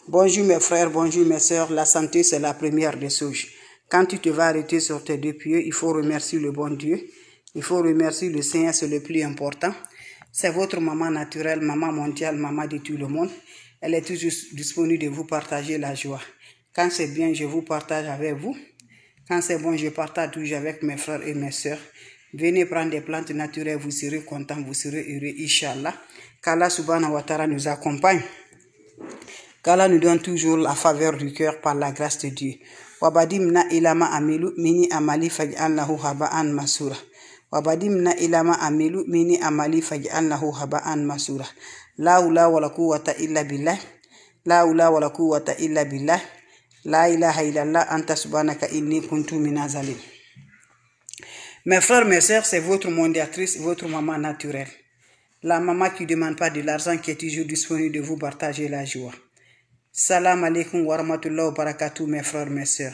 Bonjour mes frères, bonjour mes sœurs, la santé c'est la première des choses. Quand tu te vas arrêter sur tes deux pieds, il faut remercier le bon Dieu. Il faut remercier le Seigneur, c'est le plus important. C'est votre maman naturelle, maman mondiale, maman de tout le monde. Elle est toujours disponible de vous partager la joie. Quand c'est bien, je vous partage avec vous. Quand c'est bon, je partage toujours avec mes frères et mes sœurs. Venez prendre des plantes naturelles, vous serez contents, vous serez heureux, Inch'Allah. Qu'Allah subhanahu wa ta'ala nous accompagne. Qu'Allah nous donne toujours la faveur du cœur par la grâce de Dieu. Wabadimna ilama amilu mini amali faj'alnahu haba'an masura. Wabadimna ilama amilu mini amali faj'alnahu haba'an masura. La hawla wala quwwata illa billah. La hawla wala quwwata illa billah. La ilaha illallah anta subhanaka inni kuntu minaz zalim. Mes frères, mes sœurs, c'est votre mondiatrice, votre maman naturelle. La maman qui ne demande pas de l'argent, qui est toujours disponible de vous partager la joie. Salam alaikum wa rahmatullahi wa barakatuh, mes frères, mes sœurs.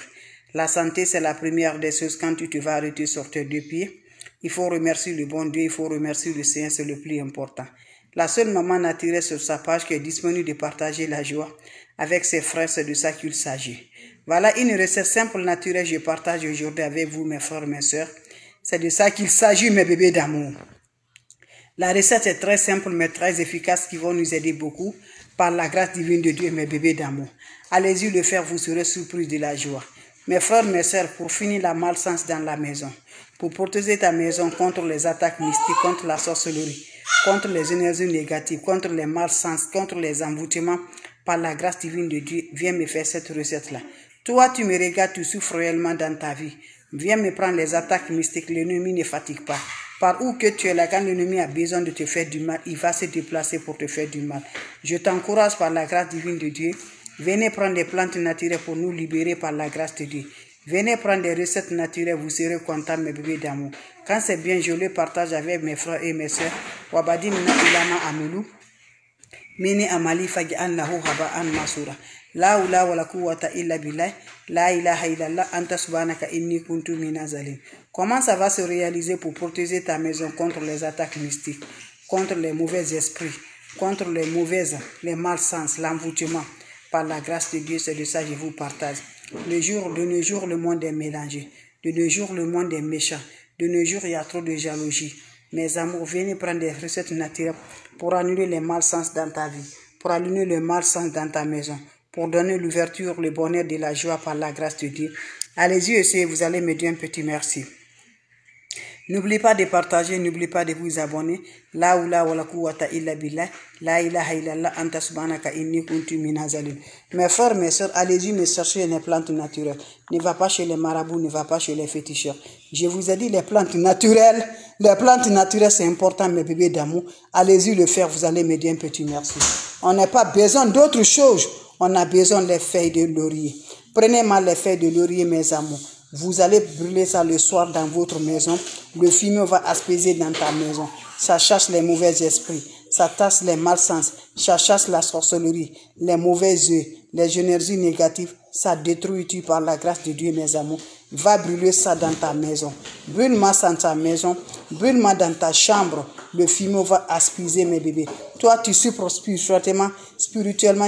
La santé, c'est la première des choses. Quand tu te vas arrêter sur tes deux pieds, il faut remercier le bon Dieu, il faut remercier le Seigneur, c'est le plus important. La seule maman naturelle sur sa page qui est disponible de partager la joie avec ses frères, c'est de ça qu'il s'agit. Voilà une recette simple, naturelle, je partage aujourd'hui avec vous, mes frères, mes sœurs. C'est de ça qu'il s'agit, mes bébés d'amour. La recette est très simple, mais très efficace, qui va nous aider beaucoup par la grâce divine de Dieu, mes bébés d'amour. Allez-y le faire, vous serez surpris de la joie. Mes frères, mes sœurs, pour finir la malchance dans la maison, pour protéger ta maison contre les attaques mystiques, contre la sorcellerie, contre les énergies négatives, contre les malchances, contre les envoûtements, par la grâce divine de Dieu, viens me faire cette recette-là. Toi, tu me regardes, tu souffres réellement dans ta vie. Viens me prendre les attaques mystiques, l'ennemi ne fatigue pas. Par où que tu es là, quand l'ennemi a besoin de te faire du mal, il va se déplacer pour te faire du mal. Je t'encourage par la grâce divine de Dieu. Venez prendre des plantes naturelles pour nous libérer par la grâce de Dieu. Venez prendre des recettes naturelles, vous serez contents, mes bébés d'amour. Quand c'est bien, je le partage avec mes frères et mes sœurs. Wabadi mina ilama amulu. Mini amali faj'alnahu haba'an masura. La hawla wala quwwata illa billah. La ilaha illallah anta subhanaka inni kuntu minaz zalim. Comment ça va se réaliser pour protéger ta maison contre les attaques mystiques, contre les mauvais esprits, contre les mauvaises, les malsens, l'envoûtement? Par la grâce de Dieu, c'est de ça que je vous partage. De nos jours, le monde est mélangé. De nos jours, le monde est méchant. De nos jours, il y a trop de jalousie. Mes amours, venez prendre des recettes naturelles pour annuler les malsens dans ta vie, pour annuler le malsens dans ta maison, pour donner l'ouverture, le bonheur de la joie par la grâce de Dieu. Allez-y, essayez, vous allez me dire un petit merci. N'oubliez pas de partager, n'oubliez pas de vous abonner. La hawla wala quwwata illa billah. La ilaha illallah anta subhanaka inni kuntu minaz zalim. Mes frères, mes sœurs, allez-y me chercher les plantes naturelles. Ne va pas chez les marabouts, ne va pas chez les féticheurs. Je vous ai dit les plantes naturelles. Les plantes naturelles, c'est important, mes bébés d'amour. Allez-y le faire, vous allez me dire un petit merci. On n'a pas besoin d'autre chose. On a besoin des feuilles de laurier. Prenez mal les feuilles de laurier, mes amours. Vous allez brûler ça le soir dans votre maison. Le fumier va aspaiser dans ta maison. Ça chasse les mauvais esprits. Ça tasse les malsens. Ça chasse la sorcellerie, les mauvais yeux, les énergies négatives. Ça détruit tu par la grâce de Dieu, mes amours. Va brûler ça dans ta maison. Brûle-moi ça dans ta maison. Brûle-moi dans ta chambre. Le fumier va aspaiser, mes bébés. Toi, tu souffres spirituellement,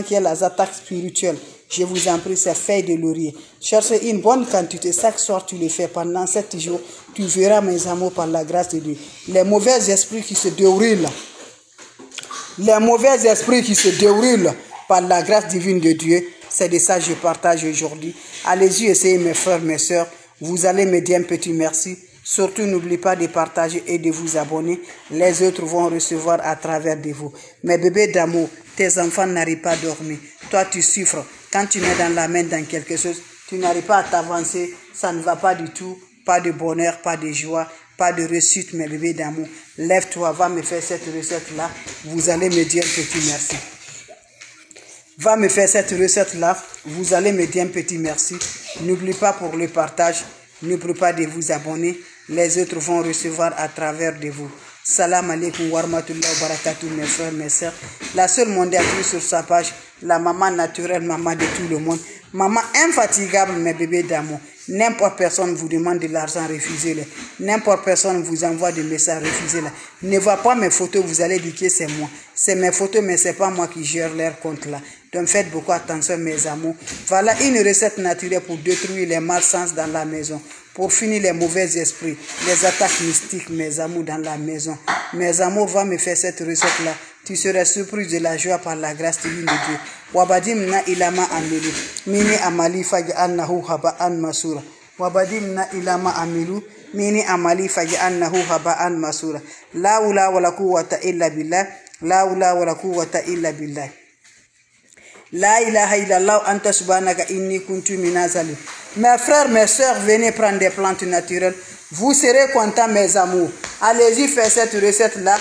qui est les attaques spirituelles. Je vous en prie, ces feuilles de laurier. Cherchez une bonne quantité. Chaque soir, tu les fais pendant 7 jours. Tu verras, mes amours, par la grâce de Dieu. Les mauvais esprits qui se déroulent. Les mauvais esprits qui se déroulent par la grâce divine de Dieu. C'est de ça que je partage aujourd'hui. Allez-y, essayez, mes frères, mes sœurs. Vous allez me dire un petit merci. Surtout, n'oubliez pas de partager et de vous abonner. Les autres vont recevoir à travers de vous. Mes bébés d'amour, tes enfants n'arrivent pas à dormir. Toi, tu souffres. Quand tu mets dans la main dans quelque chose, tu n'arrives pas à t'avancer. Ça ne va pas du tout. Pas de bonheur, pas de joie, pas de réussite, mes bébés d'amour. Lève-toi, va me faire cette recette-là. Vous allez me dire un petit merci. Va me faire cette recette-là. Vous allez me dire un petit merci. N'oubliez pas pour le partage. N'oubliez pas de vous abonner. Les autres vont recevoir à travers de vous. Salam alaikum wa rahmatullahi wa barakatuh, mes frères, mes sœurs. La seule mondiatrice sur sa page, la maman naturelle, maman de tout le monde. Maman infatigable, mes bébés d'amour. N'importe personne vous demande de l'argent, refusez-le. N'importe personne vous envoie des messages, refusez-le. Ne voyez pas mes photos, vous allez dire que c'est moi. C'est mes photos, mais ce n'est pas moi qui gère leur compte là. Donc faites beaucoup attention mes amours. Voilà une recette naturelle pour détruire les malsens dans la maison. Pour finir les mauvais esprits, les attaques mystiques mes amours dans la maison. Mes amours, va me faire cette recette là. Tu seras surpris de la joie par la grâce divine de Dieu. Wabadimna ilama amilu. Mini amali faj'alnahu haba'an masura. Wabadimna ilama amilu. Mini amali faj'alnahu haba'an masura. La hawla wala quwwata illa billah. La hawla wala quwwata illa billah. La ilaha illallah anta subhanaka inni kuntu minazalim. Mes frères, mes soeurs, venez prendre des plantes naturelles. Vous serez contents, mes amours. Allez-y faire cette recette-là.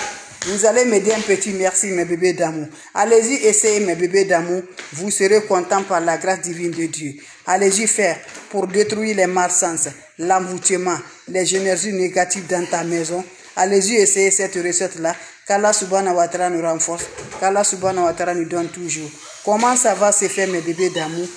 Vous allez me dire un petit merci, mes bébés d'amour. Allez-y essayer, mes bébés d'amour. Vous serez contents par la grâce divine de Dieu. Allez-y faire pour détruire les malsens, l'envoûtement, les énergies négatives dans ta maison. Allez-y essayer cette recette-là. Qu'Allah subhanahu wa ta'ala nous renforce. Qu'Allah subhanahu wa ta'ala nous donne toujours. Comment ça va se faire, mes bébés d'amour?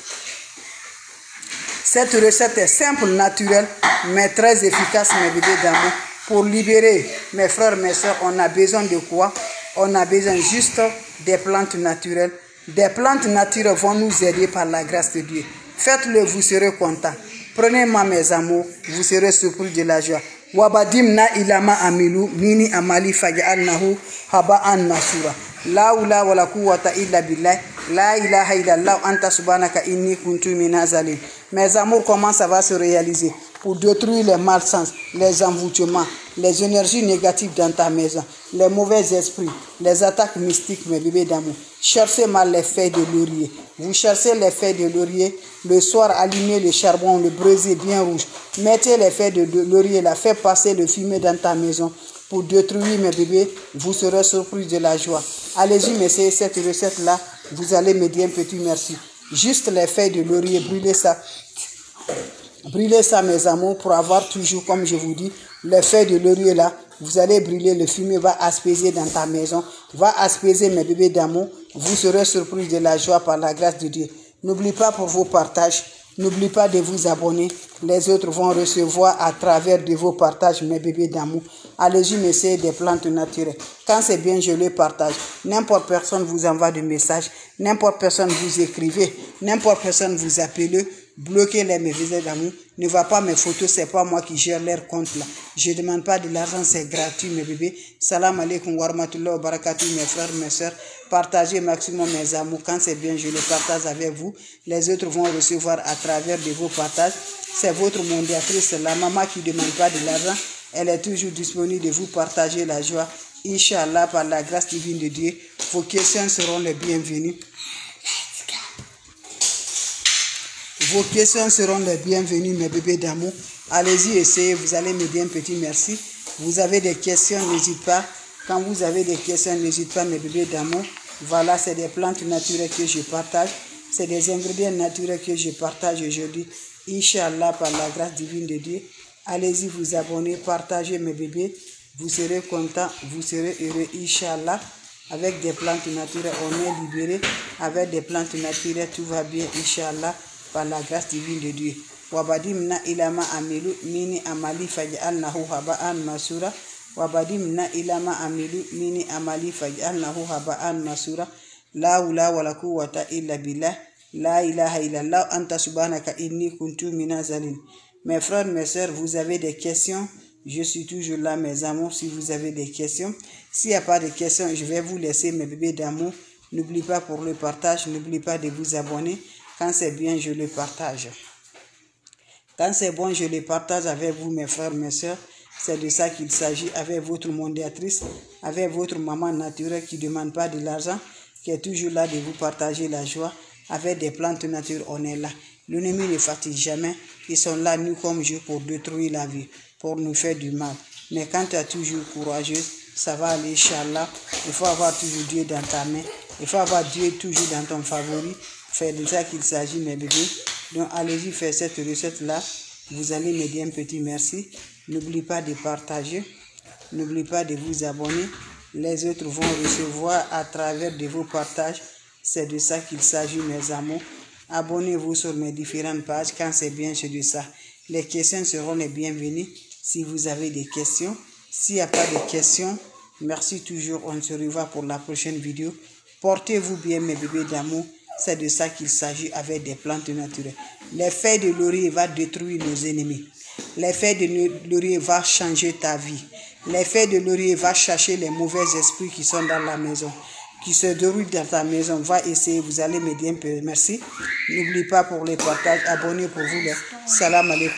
Cette recette est simple, naturelle, mais très efficace, mes bébés d'amour. Pour libérer mes frères, mes soeurs, on a besoin de quoi? On a besoin juste des plantes naturelles. Des plantes naturelles vont nous aider par la grâce de Dieu. Faites-le, vous serez contents. Prenez-moi, mes amours, vous serez surpris de la joie. Wabadimna ilama amilu mini amali faj'alnahu haba'an masura. La hawla wala quwwata illa billah. La ilaha illallah anta subhanaka inni kuntu minazalim. Mes amours, comment ça va se réaliser? Pour détruire les malsens, les envoûtements, les énergies négatives dans ta maison, les mauvais esprits, les attaques mystiques, mes bébés d'amour. Cherchez mal les feuilles de laurier. Vous cherchez les feuilles de laurier. Le soir, allumez le charbon, le braisez bien rouge. Mettez les feuilles de laurier là, faites passer le fumier dans ta maison. Pour détruire mes bébés, vous serez surpris de la joie. Allez-y, m'essayez cette recette-là. Vous allez me dire un petit merci. Juste les feuilles de laurier, brûlez ça. Brûlez ça, mes amours, pour avoir toujours, comme je vous dis, les feuilles de laurier là. Vous allez brûler, le fumier va aspaiser dans ta maison. Va aspaiser mes bébés d'amour. Vous serez surpris de la joie par la grâce de Dieu. N'oubliez pas pour vos partages. N'oubliez pas de vous abonner. Les autres vont recevoir à travers de vos partages, mes bébés d'amour. Allez-y, m'essayer des plantes naturelles. Quand c'est bien, je les partage. N'importe personne vous envoie des messages. N'importe personne vous écrivez. N'importe personne vous appelle. Bloquez-les, mes bébés d'amour. Ne va pas mes photos, c'est pas moi qui gère leur compte là. Je ne demande pas de l'argent, c'est gratuit, mes bébés. Salam alaikum wa rahmatullahi wa barakatuh, mes frères, mes soeurs. Partagez maximum mes amours. Quand c'est bien, je le partage avec vous. Les autres vont recevoir à travers de vos partages. C'est votre mondiatrice, la maman qui ne demande pas de l'argent. Elle est toujours disponible de vous partager la joie. Inch'Allah, par la grâce divine de Dieu, vos questions seront les bienvenues. Vos questions seront les bienvenues, mes bébés d'amour. Allez-y, essayez, vous allez me dire un petit merci. Vous avez des questions, n'hésitez pas. Quand vous avez des questions, n'hésitez pas, mes bébés d'amour. Voilà, c'est des plantes naturelles que je partage. C'est des ingrédients naturels que je partage aujourd'hui. Inch'Allah, par la grâce divine de Dieu. Allez-y, vous abonner, partagez mes bébés. Vous serez contents, vous serez heureux, Inch'Allah. Avec des plantes naturelles, on est libéré. Avec des plantes naturelles, tout va bien, Inch'Allah. Par la grâce divine de Dieu. Wabadimna ilama amilu mini amali faj'alnahu haba'an masura. Wabadimna ilama amilu mini amali faj'alnahu haba'an masura. La hawla wala quwwata illa billah. La ilaha illallah anta subhanaka inni kuntu minazalim. Mes frères, mes soeurs, vous avez des questions? Je suis toujours là, mes amours, si vous avez des questions. S'il n'y a pas de questions, je vais vous laisser, mes bébés d'amour. N'oubliez pas pour le partage, n'oubliez pas de vous abonner. Quand c'est bien, je le partage. Quand c'est bon, je le partage avec vous, mes frères, mes soeurs. C'est de ça qu'il s'agit avec votre mondiatrice, avec votre maman naturelle qui ne demande pas de l'argent, qui est toujours là de vous partager la joie. Avec des plantes naturelles, on est là. L'ennemi ne fatigue jamais. Ils sont là, nous comme Dieu, pour détruire la vie, pour nous faire du mal. Mais quand tu es toujours courageuse, ça va aller, Inch'Allah. Il faut avoir toujours Dieu dans ta main. Il faut avoir Dieu toujours dans ton favori. C'est de ça qu'il s'agit, mes bébés. Donc, allez-y faire cette recette-là. Vous allez me dire un petit merci. N'oubliez pas de partager. N'oubliez pas de vous abonner. Les autres vont recevoir à travers de vos partages. C'est de ça qu'il s'agit, mes amours. Abonnez-vous sur mes différentes pages. Quand c'est bien, c'est de ça. Les questions seront les bienvenues si vous avez des questions. S'il n'y a pas de questions, merci toujours. On se revoit pour la prochaine vidéo. Portez-vous bien, mes bébés d'amour. C'est de ça qu'il s'agit avec des plantes naturelles. Les feuilles de laurier vont détruire nos ennemis. Les feuilles de laurier vont changer ta vie. Les feuilles de laurier vont chercher les mauvais esprits qui sont dans la maison, qui se déroulent dans ta maison. Va essayer, vous allez m'aider un peu. Merci. N'oublie pas pour les partages, abonnez pour vous. Salam alaikum.